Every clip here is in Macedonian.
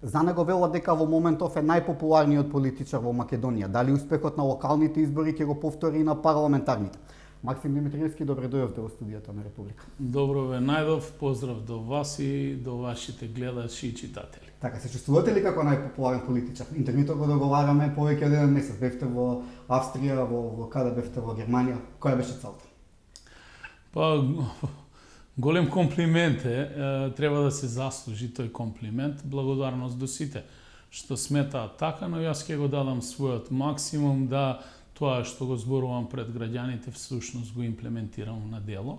За него велат дека во моментов е најпопуларниот политичар во Македонија. Дали успехот на локалните избори ќе го повтори и на парламентарните? Максим Димитриевски, добре дојдовте во студиото на Република. Добро ве најдов, поздрав до вас и до вашите гледачи и читатели. Така, се чувствувате ли како најпопуларен политичар? Интервјуто го договараме повеќе од еден месец. Бевте во Австрија, во каде бевте во Германија? Која беше целта? Па, голем комплимент е, треба да се заслужи тој комплимент. Благодарност до сите што сметаат така, но јас ќе го дадам својот максимум да тоа што го зборувам пред граѓаните всушност го имплементирам на дело.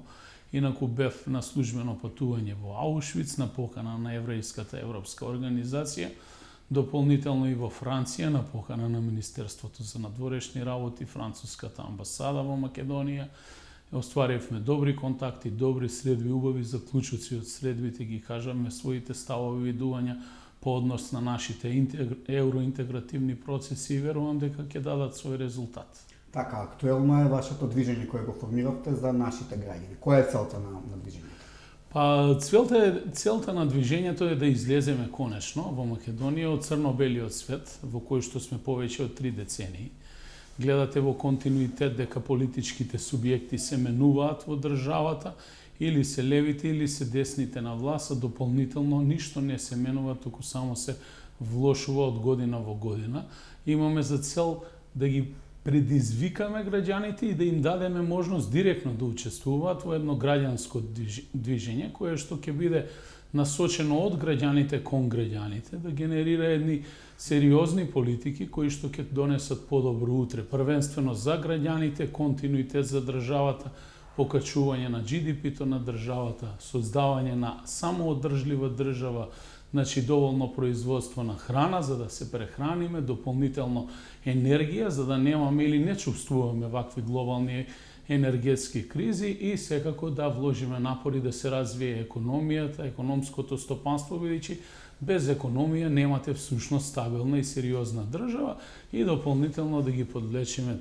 Инаку бев на службено патување во Аушвиц на покана на Еврејската европска организација, дополнително и во Франција на покана на Министерството за надворешни работи, француската амбасада во Македонија. Остваривме добри контакти, добри средби, убави заклучоци од средбите, ги кажаме своите ставови и видувања по однос на нашите евроинтегративни процеси и верувам дека ќе дадат свој резултат. Така, актуелно е вашето движење кое го формиравте за нашите граѓани. Која е целта на движењето? Па, целта на движењето е да излеземе конечно во Македонија од црно-белиот свет, во кој што сме повеќе од 3 децении. Гледате во континуитет дека политичките субјекти се менуваат во државата, или се левите или се десните на власт, а дополнително ништо не се менува, туку само се влошува од година во година. Имаме за цел да ги предизвикаме граѓаните и да им дадеме можност директно да учествуваат во едно граѓанско движење, кое што ќе биде насочено од граѓаните кон граѓаните, да генерира едни сериозни политики кои што ќе донесат подобро утре. Првенствено за граѓаните, континуитет за државата, покачување на GDP-то на државата, создавање на самоодржлива држава, значи доволно производство на храна за да се прехраниме, дополнително енергија за да немаме или не чувствуваме вакви глобални енергетски кризи и секако да вложиме напори да се развие економијата, економското стопанство, бидејќи без економија немате всушност стабилна и сериозна држава и дополнително да ги подлечиме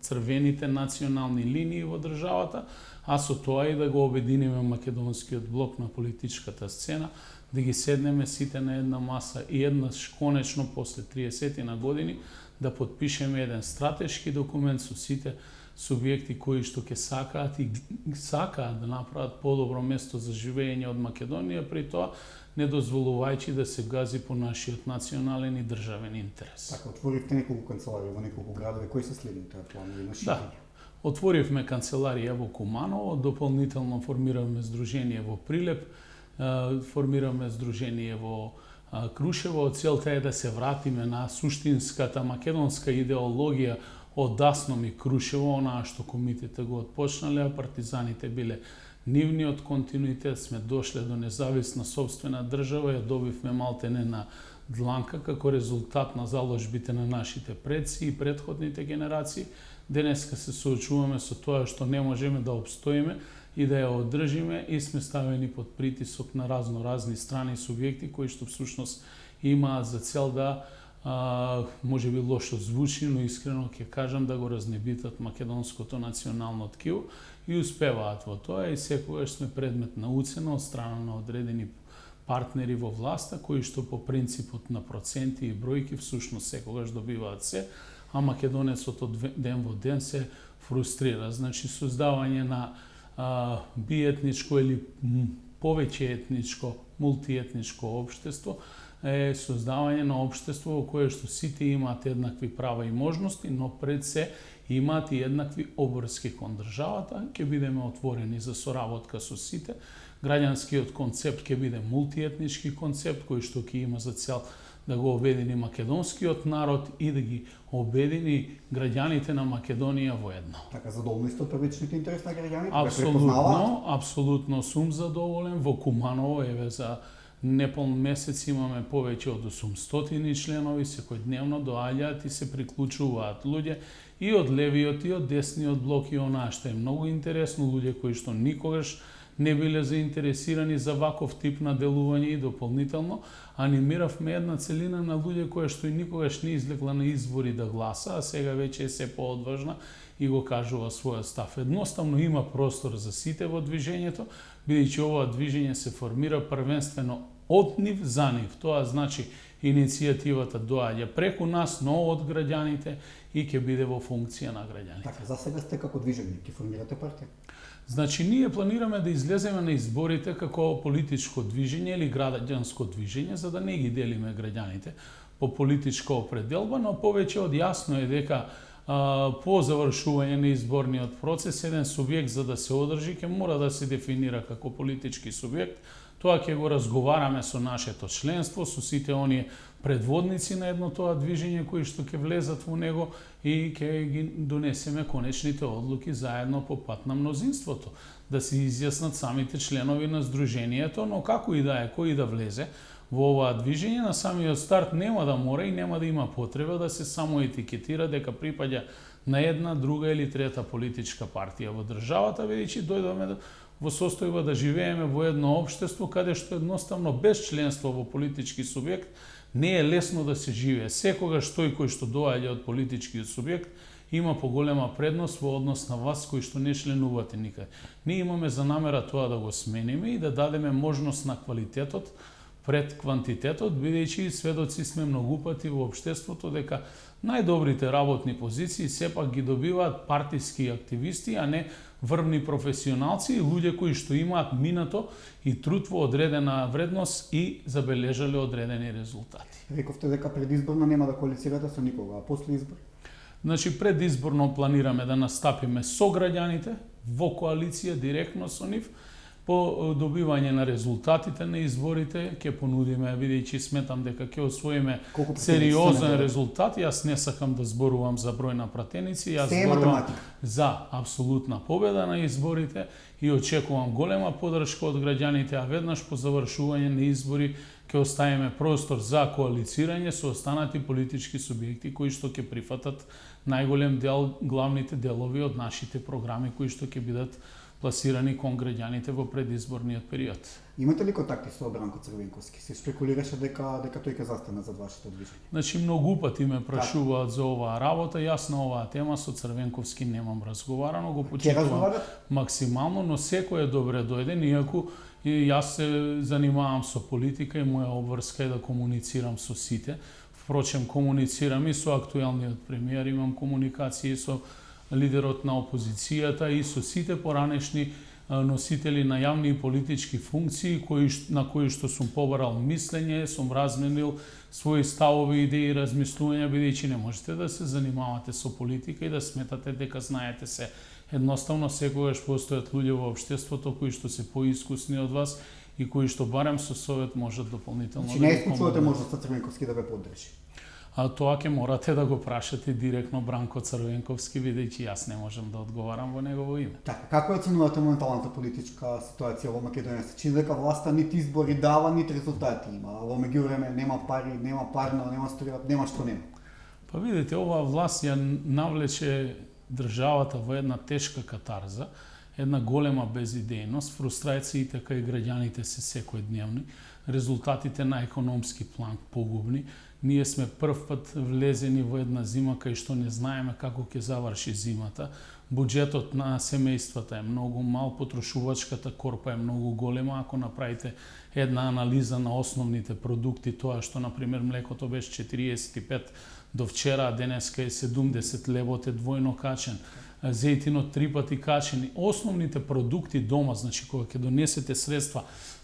црвените национални линии во државата, а со тоа и да го обединиме македонскиот блок на политичката сцена, да ги седнеме сите на една маса и еднаш конечно после 30 на години да потпишеме еден стратешки документ со сите субјекти кои што ќе сакаат да направат подобро место за живење од Македонија, при тоа не дозволувајќи да се гази по нашиот национален и државен интерес. Така, отворивте неколку канцеларии во неколку градови, кои се следните планови на ширење? Да. Отворивме канцеларија во Куманово, дополнително формираме здружение во Прилеп, формираме здружение во Крушево. Целта е да се вратиме на суштинската македонска идеологија од Дасном и Крушево, онаа што комитите го отпочнале, а партизаните биле нивниот континуитет, сме дошле до независна собствена држава, ја добивме малтене на дланка како резултат на заложбите на нашите предци и претходните генерации. Денеска се соочуваме со тоа што не можеме да обстоиме и да ја одржиме и сме ставени под притисок на разни страни субјекти кои што всушност имаат за цел да може би лошо звучи, но искрено ќе кажам да го разнебитат македонското национално ткиво и успеваат во тоа и секогаш сме предмет на уцена од страна на одредени партнери во власта кои што по принципот на проценти и бројки всушност секогаш добиваат се, а македонецот од ден во ден се фрустрира. Значи создавање на биетничко или повеќе етничко, мултиетничко општество е создавање на општество во кое што сите имаат еднакви права и можности, но пред се имаат и еднакви обврски кон државата. Ќе бидеме отворени за соработка со сите. Граѓанскиот концепт ќе биде мултиетнички концепт кој што ќе има за цел да го обедини македонскиот народ и да ги обедини граѓаните на Македонија во едно. Така, задоволни сте од првичните интереси на граѓаните? Апсолутно сум задоволен. Во Куманово, еве за неполн месец имаме повеќе од 800 членови, секојдневно доаѓаат и се приклучуваат луѓе и од левиот и од десниот блок и онаа што е многу интересно, луѓе кои што никогаш не биле заинтересирани за ваков тип на делување и дополнително анимиравме една целина на луѓе која што и никогаш не излегла на избори да гласа, а сега веќе е се поодважна и го кажува својот став. Едноставно има простор за сите во движењето, бидејќи ова движење се формира првенствено од нив за нив. Тоа значи иницијативата доаѓа преку нас, но од граѓаните и ќе биде во функција на граѓаните. Така, за сега сте како движење, ќе формирате партија? Значи, ние планираме да излеземе на изборите како политичко движење или граѓанско движење, за да не ги делиме граѓаните по политичка определба, но повеќе од јасно е дека по завршување на изборниот процес, еден субјект за да се одржи ќе мора да се дефинира како политички субјект. Тоа ќе го разговараме со нашето членство, со сите оние предводници на едно тоа движење кои што ќе влезат во него и ќе ги донесеме конечните одлуки заедно по пат на мнозинството, да се изјаснат самите членови на здруженијето, но како и да е, кој да влезе во оваа движење, на самиот старт нема да мора и нема да има потреба да се само етикетира дека припаѓа на една, друга или трета политичка партија во државата, бидејќи дојдовме во состојба да живееме во едно општество каде што едноставно без членство во политички субјект не е лесно да се живее. Секогаш тој кој што доаѓа од политичкиот субјект има поголема предност во однос на вас кои што не членувате никаде. Ние имаме за намера тоа да го смениме и да дадеме можност на квалитетот пред квантитетот, бидејќи сведоци сме многу пати во општеството дека најдобрите работни позиции сепак ги добиваат партиски активисти, а не врвни професионалци и луѓе кои што имаат минато и труд во одредена вредност и забележале одредени резултати. Рековте дека предизборно нема да коалицирате со никога, а после избори? Значи, предизборно планираме да настапиме со граѓаните во коалиција директно со нив. По добивање на резултатите на изборите ќе понудиме, бидејќи сметам дека ќе освоиме сериозен резултат. Јас не сакам да зборувам за број на пратеници, јас зборувам за апсолутна победа на изборите и очекувам голема поддршка од граѓаните, а веднаш по завршување на избори ќе оставиме простор за коалицирање со останати политички субјекти кои што ќе прифатат најголем дел, главните делови од нашите програми кои што ќе бидат пласирани кон граѓаните во предизборниот период. Имате ли контакти со Бранко Црвенковски? Се спекулираше дека тој ќе застане за вашето движење. Значи, многу пати ме прашуваат за оваа работа, јас на оваа тема со Црвенковски немам разговарано, го почитувам максимално, но секој е добре дојден, иако и јас се занимавам со политика и моја обврска е да комуницирам со сите. Впрочем, комуницирам и со актуелниот премиер, имам комуникации со лидерот на опозицијата и со сите поранешни носители на јавни и политички функции на кои што сум побарал мислење, сум разменил своји ставови, идеи, размислувања, бидејќи не можете да се занимавате со политика и да сметате дека знаете се. Едноставно, секогаш постојат луѓе во општеството кои што се поискусни од вас и кои што барем со совет можат дополнително да не исклучувате можноста Црвенковски да ве поддржи. А тоа ќе морате да го прашате директно Бранко Црвенковски, бидејќи јас не можам да одговарам во негово име. Така, како оценувате моменталната политичка ситуација во Македонија? Се чини дека власта нити избори дава, нити резултати има. Во меѓувреме нема пари, нема парно, нема струја, нема што нема. Па видите, оваа власт ја навлече државата во една тешка катарза, една голема безидејност, фрустрациите кај граѓаните се секојдневни, резултатите на економски план погубни. Ние сме прв пат влезени во една зима кај што не знаеме како ќе заврши зимата. Буџетот на семејствата е многу мал, потрошувачката корпа е многу голема. Ако направите една анализа на основните продукти, тоа што, например, млекото беше 45 до вчера, а денеска е 70 левот, е двојно качен. Зејтинот 3 пати качен. Основните продукти дома, значи кога ќе донесете средства,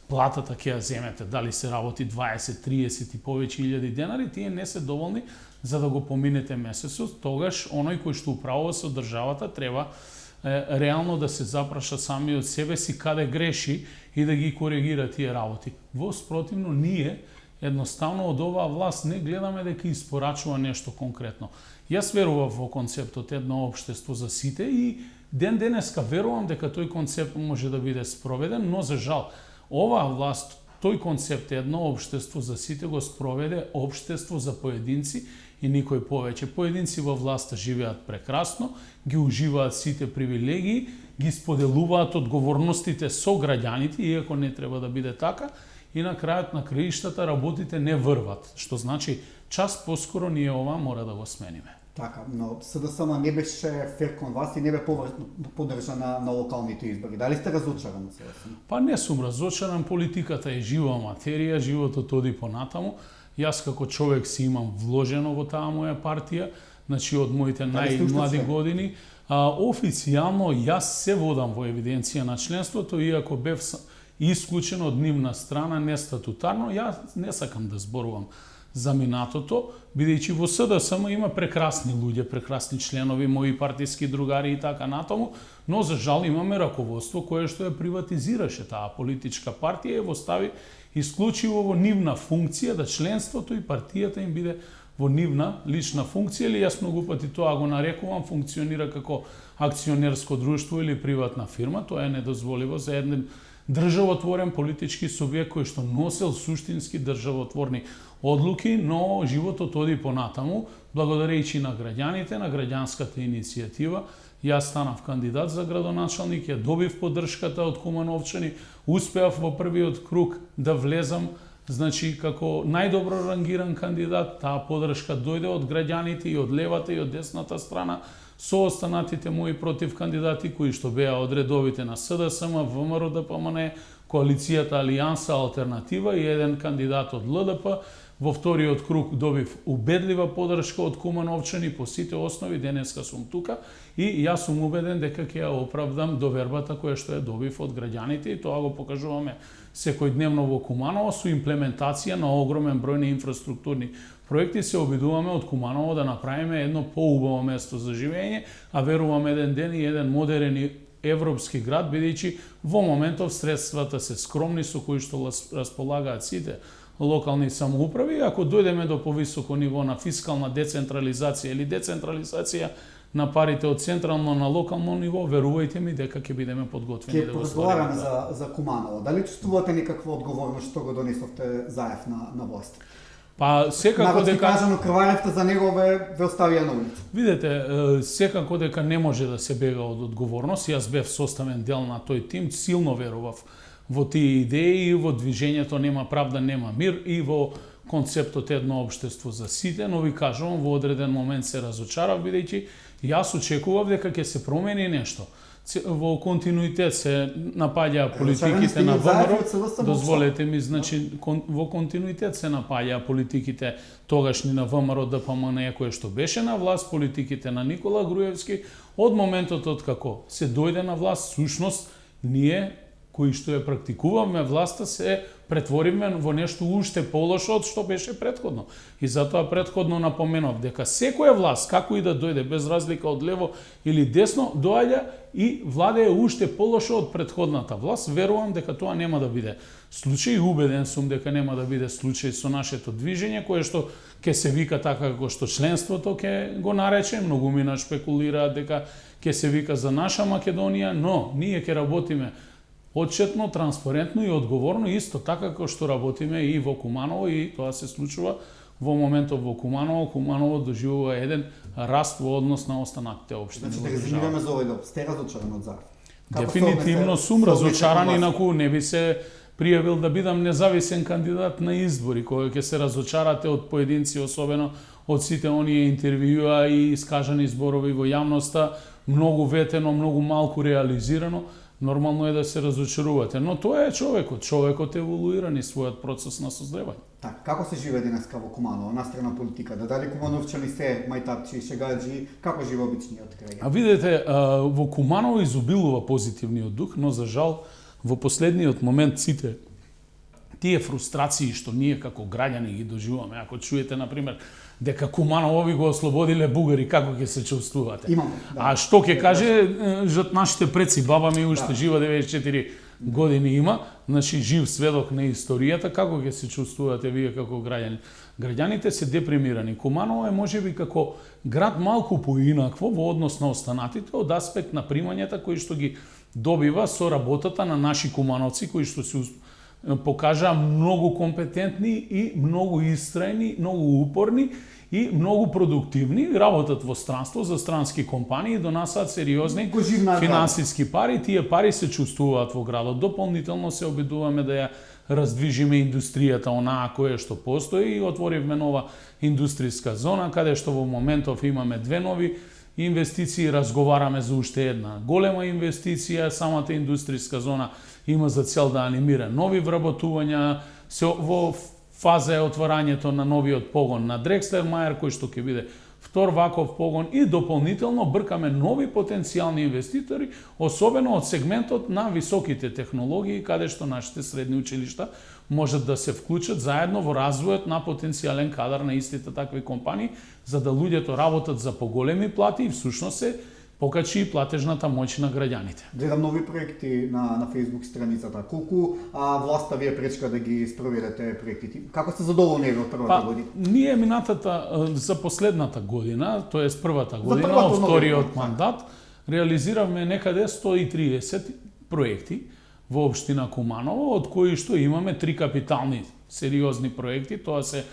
платата ќе ја земете, дали се работи 20, 30 и повеќе илјади денари, тие не се доволни за да го поминете месецот. Тогаш оној кој што управува со државата треба реално да се запраша сами од себе си каде греши и да ги коригира тие работи. Во спротивно, ние едноставно од оваа власт не гледаме дека испорачува нешто конкретно. Јас верувам во концептот едно општество за сите и ден денеска верувам дека тој концепт може да биде спроведен, но за жал оваа власт, тој концепт едно општество за сите го спроведе општество за поединци и никој повеќе. Поединци во власта живеат прекрасно, ги уживаат сите привилегии, ги споделуваат одговорностите со граѓаните, иако не треба да биде така, и на крајот на краиштата работите не врват, што значи час поскоро ние ова мора да го смениме. Така, но СДСМ не беше фер кон вас и не бе поддржана на локалните избори. Дали сте разочаран од СДСМ? Па не сум разочаран, политиката е жива материја, животот оди понатаму. Јас како човек си имам вложено во таа моја партија, значи од моите најмлади години. Официјално јас се водам во евиденција на членството, иако бев исклучен од нивна страна, не статутарно. Јас не сакам да зборувам за минатото, бидејќи во СДСМ има прекрасни луѓе, прекрасни членови, мои партиски другари и така натаму, но за жал имаме раководство кое што ја приватизираше таа политичка партија и го стави исклучиво во нивна функција, да членството и партијата им биде во нивна лична функција, или јас многу пати тоа го нарекувам, функционира како акционерско друштво или приватна фирма. Тоа е недозволиво за еден државотворен политички субјект кој што носел суштински државотворни одлуки, но животот оди понатаму, благодарејќи на граѓаните, на граѓанската иницијатива. Јас станав кандидат за градоначалник, ја добив поддршката од Кумановчани, успеав во првиот круг да влезам, значи како најдобро рангиран кандидат. Таа поддршка дојде од граѓаните и од левата и од десната страна, со останатите мои против кандидати кои што беа од редовите на СДСМ, ВМРО, ДПМН, коалицијата Алијанса Алтернатива и еден кандидат од ЛДП. Во вториот круг добив убедлива поддршка од Кумановчани по сите основи, денеска сум тука и јас сум убеден дека ќе ја оправдам довербата која што ја добив од граѓаните и тоа го покажуваме секојдневно во Куманово со имплементација на огромен број на инфраструктурни проекти. Се обидуваме од Куманово да направиме едно поубаво место за живење, а верувам еден ден и еден модерен и европски град, бидејќи во моментов средствата се скромни со кои што располагаат сите локални самоуправи. Ако дојдеме до повисоко ниво на фискална децентрализација или децентрализација на парите од централно на локално ниво, верувајте ми дека ќе бидеме подготвени да го поразговараме за Куманово. Дали чувствувате никаква одговорност што го донесовте Заев на власт? Па секако дека кажано крваревте за него ве оставија на улица. Видете, секако дека не може да се бега од одговорност. Јас бев составен дел на тој тим, силно верував во тие идеи, во движењето Нема правда, нема мир и во концептот едно општество за сите, но ви кажувам, во одреден момент се разочарав, бидејќи јас очекував дека ќе се промени нешто. Во континуитет се напаѓаа политиките на ВМРО, дозволете ми, значи во континуитет се напаѓаа политиките тогашни на ВМРО, ДПМН, кој што беше на власт, политиките на Никола Груевски. Од моментот од како се дојде на власт, сушност ние кои што ја практикуваме власта се претвориме во нешто уште полошо од што беше претходно. И затоа претходно напоменав дека секоја власт, како и да дојде, без разлика од лево или десно, доаѓа и владее уште полошо од претходната власт. Верувам дека тоа нема да биде случај, убеден сум дека нема да биде случај со нашето движење, кое што ќе се вика така како што членството ќе го нарече, многумина шпекулираат дека ќе се вика за наша Македонија, но ние ќе работиме отчетно, транспарентно и одговорно, исто така како што работиме и во Куманово, и тоа се случува во моментов во Куманово. Куманово доживува еден раст во однос на останатите општини. Значи, да резимираме за овој, сте разочаран од Заев? Дефинитивно сум разочаран, инаку не би се пријавил да бидам независен кандидат на избори, кој ќе се разочарате од поединци, особено од сите оние интервјуа и искажани зборови во јавноста, многу ветено, многу малку реализирано. Нормално е да се разочарувате, но тоа е човекот. Човекот еволуира низ својот процес на созревање. Так, како се живее денеска во Куманово, настрана политика? Да дали кумановчани се мајтапчи, шегаџи, како живе обичниот крај? А видете, во Куманово изобилува позитивниот дух, но за жал во последниот момент сите тие фрустрации што ние како граѓани ги доживуваме, ако чуете на пример дека Куманово ви го ослободиле бугари, како ќе се чувствувате? Имам, да. А што ќе каже жат нашите предци, баба ми уште жива 94 години има, значи жив сведок на историјата, како ќе се чувствувате вие како граѓани? Граѓаните се депримирани. Куманово е можеби како град малку поинакво во однос на останатите од аспект на примањата кои што ги добива со работата на наши кумановци кои што се покажаа многу компетентни и многу истрајни, многу упорни и многу продуктивни, работат во странство за странски компании и донасаат сериозни финансиски пари. Тие пари се чувствуваат во градот. Дополнително се обидуваме да ја раздвижиме индустријата онаа која што постои и отворивме нова индустријска зона каде што во моментов имаме две нови инвестиции, разговараме за уште една голема инвестиција. Самата индустријска зона има за цел да анимира нови вработувања. Во фаза е отворањето на новиот погон на Дрекслер Мајер, кој што ќе биде втор ваков погон, и дополнително бркаме нови потенцијални инвеститори, особено од сегментот на високите технологии, каде што нашите средни училишта можат да се вклучат заедно во развојот на потенцијален кадар на истите такви компании, за да луѓето работат за поголеми плати и всушност се покачи и платежната моќ на граѓаните. Гледам нови проекти на Facebook страницата. Колку власта ви е пречка да ги спроведете проектите? Како сте задоволни од првата година? Ние минатата за последната година, тоест првата година, од вториот мандат, реализиравме некаде 130 проекти во општина Куманово, од кои што имаме 3 капитални сериозни проекти. Тоа се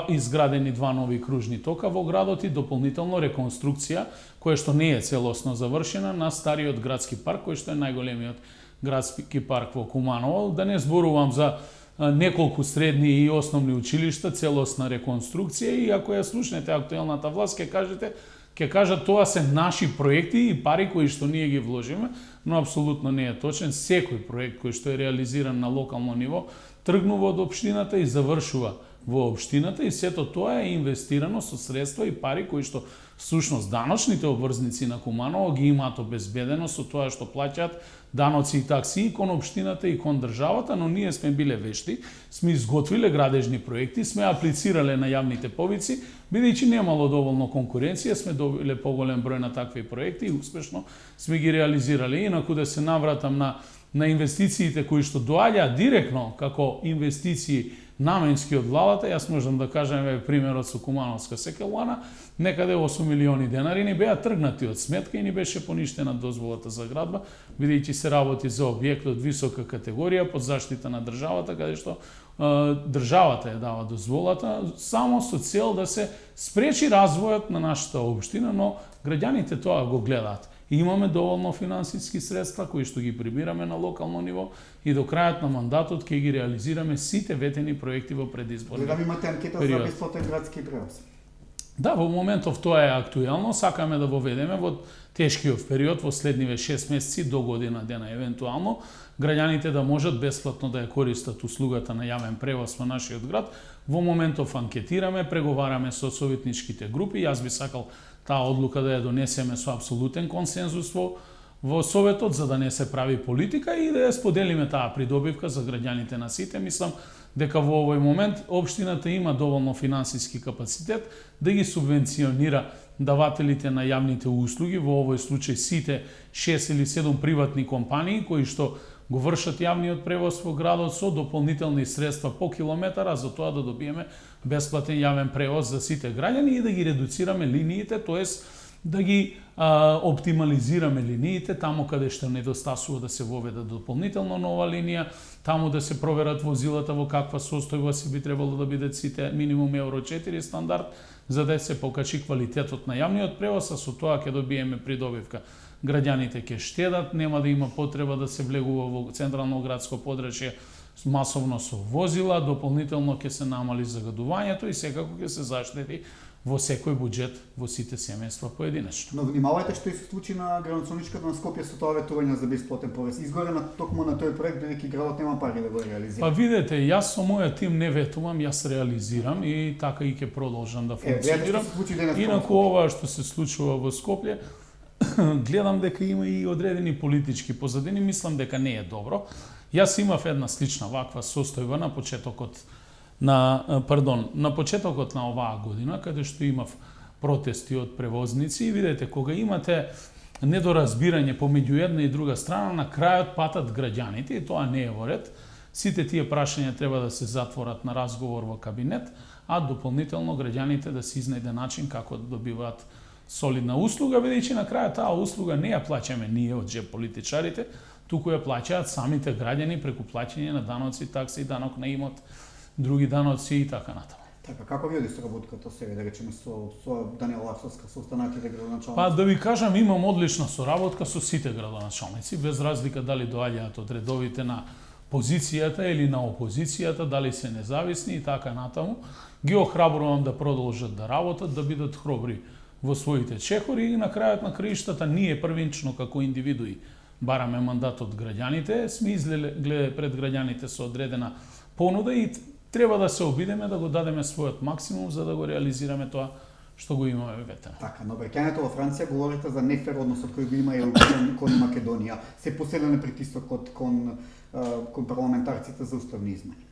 изградени 2 нови кружни тока во градот и дополнително реконструкција, која што не е целосно завршена, на стариот градски парк, кој што е најголемиот градски парк во Куманово. Да не зборувам за неколку средни и основни училишта, целосна реконструкција, и ако ја слушнете актуелната власт, ќе кажат тоа се наши проекти и пари кои што ние ги вложиме, но апсолутно не е точен. Секој проект кој што е реализиран на локално ниво тргнува од општината и завршува во општината, и сето тоа е инвестирано со средства и пари кои што всушност даночните обврзници на Куманово ги имаат обезбедено со тоа што плаќаат даноци и такси и кон општината и кон државата, но ние сме биле вешти, сме изготвиле градежни проекти, сме аплицирале на јавните повици, бидејќи немало доволно конкуренција, сме добиле поголем број на такви проекти и успешно сме ги реализирале. Инаку да се навратам на инвестициите кои што доаѓаат директно како инвестиции наменски од владата, јас можам да кажам примерот со Кумановска секелана, некаде 8 милиони денари ни беа тргнати од сметка и ни беше поништена дозволата за градба, бидејќи се работи за објект од висока категорија под заштита на државата, каде што државата ја дава дозволата само со цел да се спречи развојот на нашата општина, но граѓаните тоа го гледаат. И имаме доволно финансиски средства кои што ги прибираме на локално ниво и до крајот на мандатот ќе ги реализираме сите ветени проекти во предизборниот период. Гледам имате анкета за бесплатен градски превоз. Да, во моментов тоа е актуелно, сакаме да воведеме во тешкиот период, во следниве 6 месеци до година дена евентуално, граѓаните да можат бесплатно да ја користат услугата на јавен превоз во нашиот град. Во моментов анкетираме, преговараме со советничките групи. Јас би сакал таа одлука да ја донесеме со апсолутен консензус во Советот, за да не се прави политика и да ја споделиме таа придобивка за граѓаните на сите. Мислам дека во овој момент општината има доволно финансиски капацитет да ги субвенционира давателите на јавните услуги, во овој случај сите 6 или 7 приватни компании кои што го вршат јавниот превоз во градот со дополнителни средства по километар, за тоа да добиеме бесплатен јавен превоз за сите граѓани и да ги редуцираме линиите, тоест да ги оптимализираме линиите, таму каде што недостасува да се воведе дополнително нова линија, таму да се проверат возилата во каква состојба се би требало да бидат сите минимум Евро 4 стандард, за да се покачи квалитетот на јавниот превоз, а со тоа ќе добиеме придобивка. Граѓаните ќе штедат, нема да има потреба да се влегува во централно градско подрачје масовно со возила, дополнително ќе се намали загадувањето и секако ќе се заштети во секој буџет во сите семејства поединечно. Но внимавајте што и се случи на градоначалничката на Скопје со тоа ветување за бесплатен порез. Изгорена токму на тој проект, бидејќи градот нема пари да го реализира. Па видете, јас со мојот тим не ветувам, јас реализирам и така и ќе продолжам да функционирам. Инаку ова што се случува во Скопје, гледам дека има и одредени политички позадини, мислам дека не е добро. Јас имав една слична ваква состојба на почетокот на почетокот на оваа година, каде што имав протести од превозници и видете, кога имате недоразбирање помеѓу една и друга страна, на крајот патат граѓаните и тоа не е во ред. Сите тие прашања треба да се затворат на разговор во кабинет, а дополнително граѓаните да се изнајде начин како да добиваат солидна услуга, бидејќи на крајот таа услуга не ја плаќаме ние од джеб политичарите, туку ја плаќаат самите граѓани преку плаќање на даноци, такси, данок на имот, други даноци и така натаму. Така, како ви оди соработката сега, да речеме, со Даниела Арсовска, со останатите градоначалници? Па да ви кажам, имам одлична соработка со сите градоначалници, без разлика дали доаѓаат од редовите на позицијата или на опозицијата, дали се независни и така натаму. Ги охрабрувам да продолжат да работат, да бидат хробри во своите чекори и на крајот на краиштата ние првинчно како индивидуи бараме мандат од граѓаните, сме излегле пред граѓаните со одредена понуда и треба да се обидеме да го дадеме својот максимум за да го реализираме тоа што го имаме ветено. Така, на обраќањето во Франција говорите за нефер односот кој го има и кон Македонија. Се поселен притисокот кон парламентарците за уставни измени.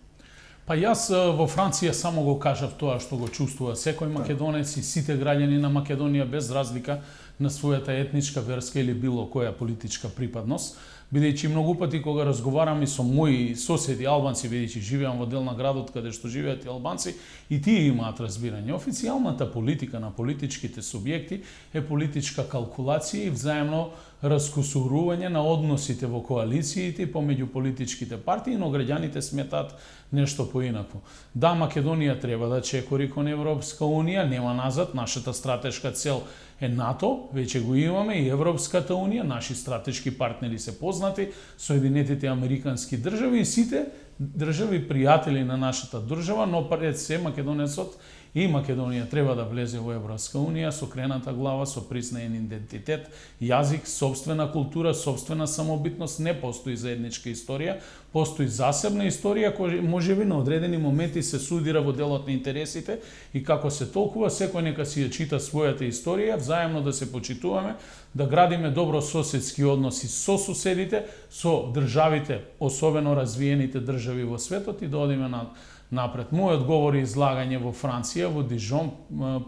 Па јас во Франција само го кажав тоа што го чувствува секој македонец и сите граѓани на Македонија без разлика на својата етничка, верска или било која политичка припадност, бидејќи многу пати кога разговарам и со мои соседи албанци, бидејќи живеам во дел на градот каде што живеат и албанци, и тие имаат разбирање. Официјалната политика на политичките субјекти е политичка калкулација и взаемно раскусурување на односите во коалициите помеѓу политичките партии, но граѓаните сметаат нешто поинаку. Да, Македонија треба да чекори кон Европска унија, нема назад, нашата стратешка цел е НАТО, веќе го имаме и Европската унија, наши стратешки партнери се познати, Соединетите Американски држави и сите држави пријатели на нашата држава, но пред се македонецот и Македонија треба да влезе во Европска унија со крената глава, со признаен идентитет, јазик, сопствена култура, сопствена самобитност, не постои заедничка историја, постои засебна историја која можеби на одредени моменти се судира во делот на интересите и како се толкува секој нека си ја чита својата историја, взаемно да се почитуваме, да градиме добро соседски односи со соседите, со државите, особено развиените држави во светот и да одиме напред. Мојот говор и излагање во Франција, во Дижон,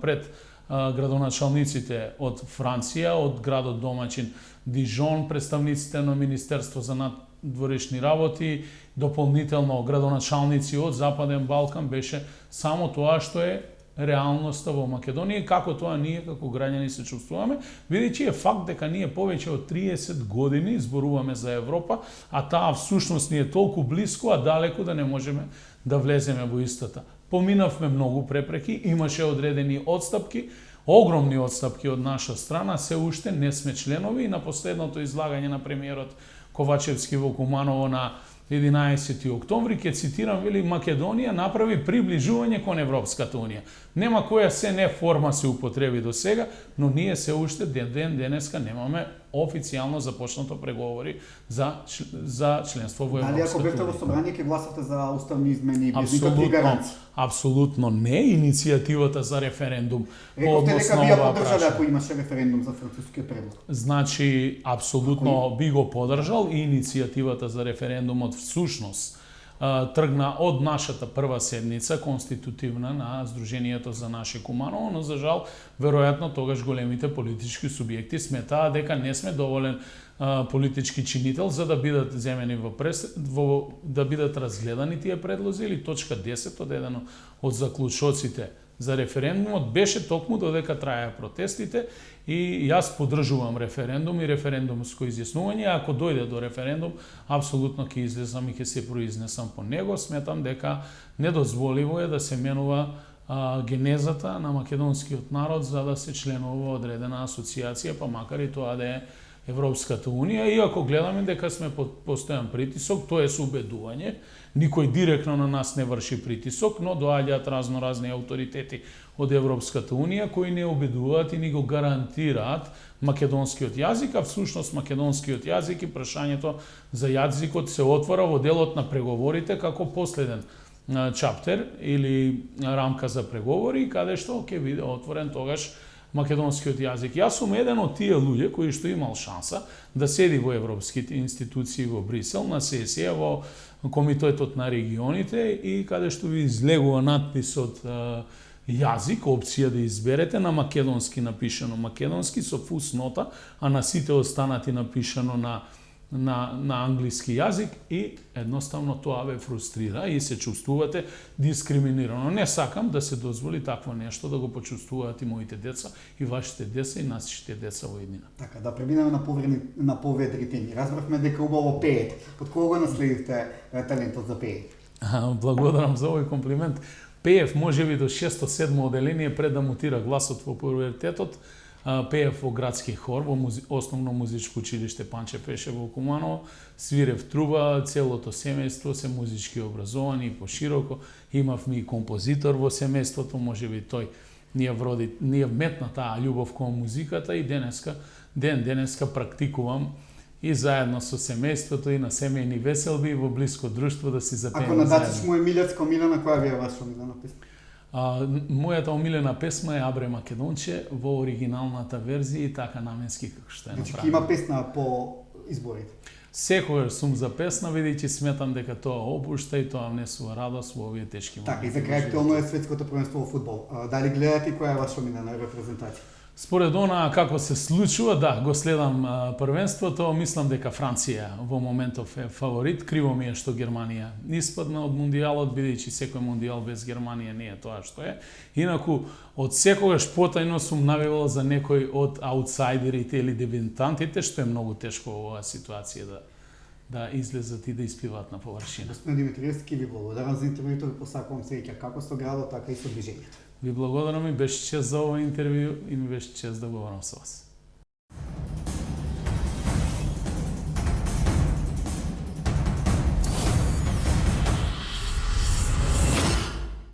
пред градоначалниците од Франција, од градот домаќин Дижон, представниците на Министерство за надворешни работи, дополнително градоначалници од Западен Балкан, беше само тоа што е реалноста во Македонија и како тоа ние како граѓани се чувствуваме, бидејќи е факт дека ние повеќе од 30 години зборуваме за Европа, а таа всушност ни е толку блиску, а далеку да не можеме да влеземе во истата. Поминавме многу препреки, имаше одредени отстапки, огромни отстапки од наша страна, се уште не сме членови и на последното излагање на премиерот Ковачевски во Куманово на 11 октомври, ке цитирам, вели, Македонија направи приближување кон Европската унија. Нема која се не форма се употреби до сега, но ние се уште денеска немаме официјално започнато преговори за членство во Европската унија. Дали ако бевте во собрание ќе гласате за уставни измени без никакви гаранции? Апсолутно не. Иницијативата за референдум по однос на ова прашање. Ако имаше референдум за францускиот предлог. Значи, апсолутно би го подржал и иницијативата за референдумот всушност тргна од нашата прва седница конститутивна на Сдруженијето за наше Куманово, но за жал, веројатно тогаш големите политички субјекти сметаа дека не сме доволен политички чинител за да бидат земени да бидат разгледани тие предлози, или точка 10 од еден од заклучоците за референдумот беше токму додека траја протестите и јас поддржувам референдум и референдумско изјаснување. Ако дојде до референдум, апсолутно ќе излезам и ќе се произнесам по него. Сметам дека недозволиво е да се менува генезата на македонскиот народ за да се членува одредена асоциација, па макар и тоа да е Европската унија, иако гледаме дека сме под постојан притисок, тоа е убедување. Никој директно на нас не врши притисок, но доаѓаат разни авторитети од Европската унија кои не обидуваат и ни го гарантираат македонскиот јазик, а всушност македонскиот јазик и прашањето за јазикот се отвора во делот на преговорите како последен чаптер или рамка за преговори, каде што ќе биде отворен тогаш македонскиот јазик. Јас сум еден од тие луѓе кои што имал шанса да седи во европските институции во Брисел на сесија во Комитетот на регионите и каде што ви излегува надписот јазик, опција да изберете на македонски напишано македонски со фуснота, а на сите останати напишано на англиски јазик и едноставно тоа ве фрустрира и се чувствувате дискриминирано. Не сакам да се дозволи такво нешто да го почувствуваат и моите деца и вашите деца и нашите деца во еднина. Така, да преминеме на поведри теми. Разбравме дека убаво пеете. Од кого го наследивте талентот за пеење? Благодарам за овој комплимент. Пеев можеби до 6-7 оделение пред да мутира гласот во пубертетот. Пеев во градски хор, во основно музичко училиште Панче Пеше во Куманово, свирев труба, целото семејство се музички образовани пошироко. Имавме и композитор во семејството, можеби тој ние вметна таа љубов кон музиката и денеска практикувам и заедно со семејството и на семејни веселби во блиско друштво да си запееме Ако заедно. надатиш му емилетска омилена, која би е ваша омилена песна? Мојата омилена песма е Абре Македонче во оригиналната верзија и така наменски како што е Значи, направена. има песна по изборите. Секогаш сум за песна, бидејќи сметам дека тоа опушта и тоа внесува радост во овие тешки моменти. Така, и за крај актуелно е светското првенство во фудбал. Дали гледате која е ваша омилена репрезентација? Според она како се случува, да, го следам првенството, мислам дека Франција во моментов е фаворит. Криво ми е што Германија испадна од мундијалот, бидејќи секој мундијал без Германија не е тоа што е. Инаку, од секогаш потајно сум навивал за некој од аутсайдерите или дебютантите, што е многу тешко во оваа ситуација да излезат и да испливаат на површина. Господин Димитриевски, ви благодарам за интервјуто, ви посакувам среќа како со градот, така и со движењето. Ви благодарам и беше чест за ова интервју и ми беше чест да говорам со вас.